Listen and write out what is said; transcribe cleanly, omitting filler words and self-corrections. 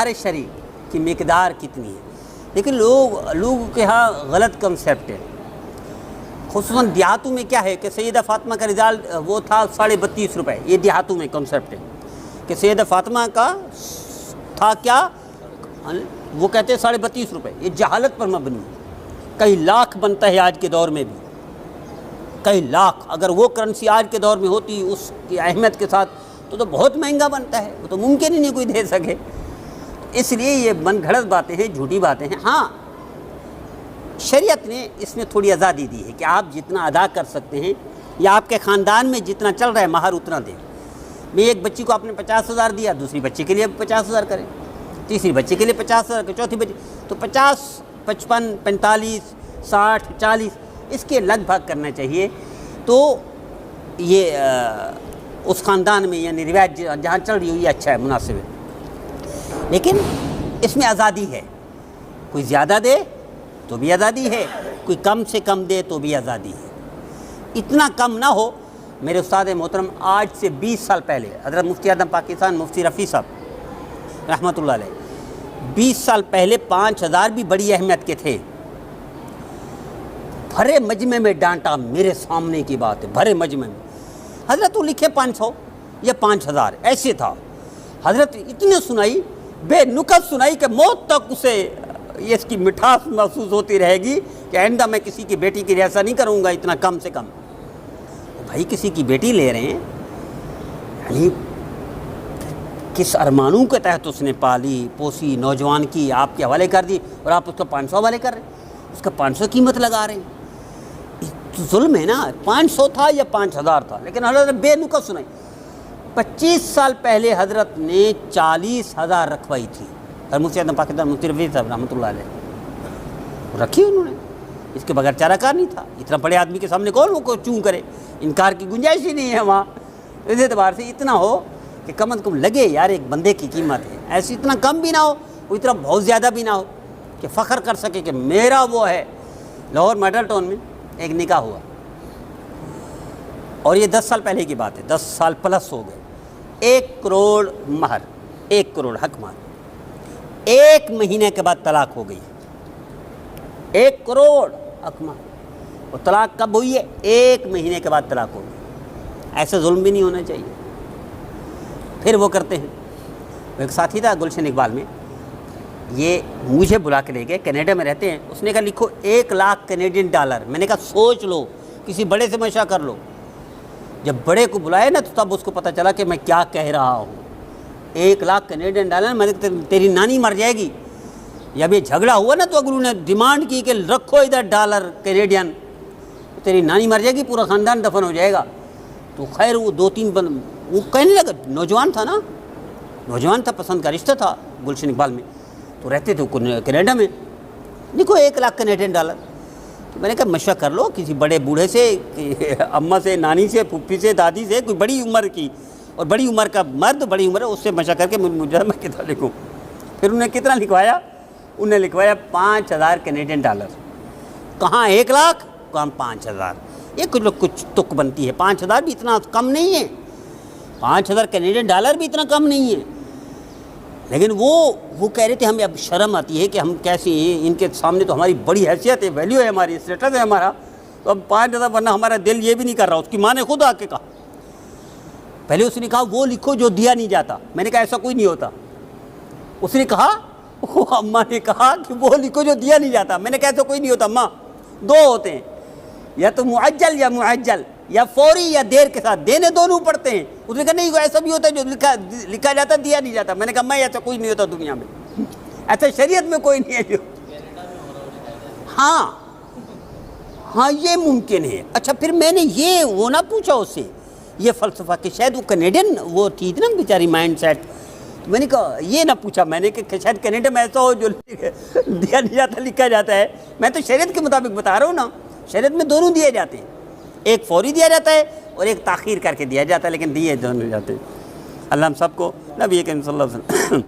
مقدار شرعی کی مقدار کتنی ہے، لیکن لوگوں کے ہاں غلط کنسیپٹ ہے، خصوصاً دیہاتوں میں کیا ہے کہ سیدہ فاطمہ کا رزالٹ وہ تھا 32.5 روپے، یہ دیہاتوں میں کنسیپٹ ہے کہ سیدہ فاطمہ کا تھا کیا، وہ کہتے ہیں 32.5 روپے، یہ جہالت پر مبنی ہے، کئی لاکھ بنتا ہے آج کے دور میں بھی، کئی لاکھ، اگر وہ کرنسی آج کے دور میں ہوتی اس کی اہمیت کے ساتھ تو بہت مہنگا بنتا ہے، وہ تو ممکن ہی نہیں کوئی دے سکے، اس لیے یہ من گھڑت باتیں ہیں، جھوٹی باتیں ہیں۔ ہاں شریعت نے اس میں تھوڑی آزادی دی ہے کہ آپ جتنا ادا کر سکتے ہیں یا آپ کے خاندان میں جتنا چل رہا ہے مہر اتنا دیں، میں ایک بچی کو آپ نے 50,000 دیا، دوسری بچی کے لیے 50,000 کریں، تیسری بچی کے لیے 50,000، چوتھی بچی تو 50، 55، 45، 60، 40 اس کے لگ بھگ کرنا چاہیے، تو یہ اس خاندان میں یعنی روایت جہاں چل رہی ہو یہ اچھا ہے، مناسب ہے، لیکن اس میں آزادی ہے، کوئی زیادہ دے تو بھی آزادی ہے، کوئی کم سے کم دے تو بھی آزادی ہے، اتنا کم نہ ہو۔ میرے استاد محترم آج سے 20 سال پہلے حضرت مفتی اعظم پاکستان مفتی رفیع صاحب رحمۃ اللہ علیہ 20 سال پہلے 5,000 بھی بڑی اہمیت کے تھے، بھرے مجمع میں ڈانٹا، میرے سامنے کی بات ہے، بھرے مجمع میں حضرت وہ لکھے 500 یا 5,000 ایسے تھا، حضرت اتنے سنائی، بے نکت سنائی کہ موت تک اسے یہ اس کی مٹھاس محسوس ہوتی رہے گی کہ آئندہ میں کسی کی بیٹی کے لیے ایسا نہیں کروں گا اتنا کم سے کم۔ بھائی کسی کی بیٹی لے رہے ہیں، یعنی کس ارمانوں کے تحت اس نے پالی پوسی نوجوان کی آپ کے حوالے کر دی اور آپ اس کو 500 حوالے کر رہے ہیں، اس کا 500 قیمت لگا رہے ہیں، ظلم ہے نا۔ 500 تھا یا 5,000 تھا، لیکن حضرت نے بے نکت سنائی۔ 25 سال پہلے حضرت نے 40,000 رکھوائی تھی، اور مفتی اعظم پاکستان مفتی رفیع صاحب رحمۃ اللہ علیہ رکھی انہوں نے، اس کے بغیر چارہ کار نہیں تھا، اتنا بڑے آدمی کے سامنے کون وہ کو چوں کرے، انکار کی گنجائش ہی نہیں ہے وہاں، اس اعتبار سے اتنا ہو کہ کم از کم لگے یار ایک بندے کی قیمت ہے، ایسی اتنا کم بھی نہ ہو، وہ اتنا بہت زیادہ بھی نہ ہو کہ فخر کر سکے کہ میرا وہ ہے۔ لاہور میڈل ٹاؤن میں ایک نکاح ہوا، اور یہ 10 سال پہلے کی بات ہے، 10 سال پلس ہو گئے، 1 کروڑ مہر، 1 کروڑ حق مہر، 1 مہینے کے بعد طلاق ہو گئی، 1 کروڑ حق مہر، اور طلاق کب ہوئی ہے؟ 1 مہینے کے بعد طلاق ہو گئی۔ ایسا ظلم بھی نہیں ہونا چاہیے۔ پھر وہ کرتے ہیں، وہ ایک ساتھی تھا گلشن اقبال میں، یہ مجھے بلا کے لے گئے، کینیڈا میں رہتے ہیں، اس نے کہا لکھو 1 لاکھ کینیڈین ڈالر، میں نے کہا سوچ لو، کسی بڑے سے مشورہ کر لو۔ جب بڑے کو بلائے نا تو تب اس کو پتہ چلا کہ میں کیا کہہ رہا ہوں، 1 لاکھ کینیڈین ڈالر، میں نے کہا تیری نانی مر جائے گی۔ جب یہ جھگڑا ہوا نا تو اگر انہوں نے ڈیمانڈ کی کہ رکھو ادھر ڈالر کینیڈین، تیری نانی مر جائے گی، پورا خاندان دفن ہو جائے گا۔ تو خیر وہ 2-3 وہ کہنے لگا، نوجوان تھا نا، نوجوان تھا، پسند کا رشتہ تھا گلشن اقبال میں، تو رہتے تھے کینیڈا میں، دیکھو 1 لاکھ کینیڈین ڈالر۔ تو میں نے کہا مشورہ کر لو کسی بڑے بوڑھے سے، اماں سے، نانی سے، پھوپھی سے، دادی سے، کوئی بڑی عمر کی، اور بڑی عمر کا مرد، بڑی عمر ہے، اس سے مشورہ کر کے مجھے میں کتنا لکھوں۔ پھر انہوں نے کتنا لکھوایا؟ انہوں نے لکھوایا 5,000 کینیڈین ڈالر۔ کہاں 1 لاکھ، کہاں 5,000، یہ کچھ تک بنتی ہے، 5,000 بھی اتنا کم نہیں ہے، 5,000 کینیڈین ڈالر بھی اتنا کم نہیں ہے، لیکن وہ کہہ رہے تھے ہمیں اب شرم آتی ہے کہ ہم کیسے ہیں، ان کے سامنے تو ہماری بڑی حیثیت ہے، ویلیو ہے ہماری، اسٹیٹس ہے ہمارا، تو اب 5,000 ورنہ ہمارا دل یہ بھی نہیں کر رہا۔ اس کی ماں نے خود آ کے کہا، پہلے اس نے کہا وہ لکھو جو دیا نہیں جاتا، میں نے کہا ایسا کوئی نہیں ہوتا، اس نے کہا، وہ اماں نے کہا کہ وہ لکھو جو دیا نہیں جاتا، میں نے کہا ایسا کوئی نہیں ہوتا اماں، 2 ہوتے ہیں، یا تو معجل یا معجل، یا فوری یا دیر کے ساتھ، دینے دونوں پڑتے ہیں۔ اس نے کہا نہیں ایسا بھی ہوتا ہے جو لکھا جاتا دیا نہیں جاتا، میں نے کہا میں ایسا کوئی نہیں ہوتا دنیا میں، ایسا شریعت میں کوئی نہیں ہے جو، ہاں یہ ممکن ہے۔ اچھا پھر میں نے یہ وہ نہ پوچھا اس سے یہ فلسفہ کہ شاید وہ کینیڈین وہ تھی نا بیچاری مائنڈ سیٹ، میں نے کہا یہ نہ پوچھا میں نے کہ شاید کینیڈا میں ایسا ہو جو دیا نہیں جاتا لکھا جاتا ہے، میں تو شریعت کے مطابق بتا رہا ہوں نا، شریعت میں دونوں دیے جاتے ہیں، ایک فوری دیا جاتا ہے اور ایک تاخیر کر کے دیا جاتا ہے، لیکن دیے دونوں جاتے ہیں۔ اللہ ہم سب کو نبی کریم صلی اللہ علیہ وسلم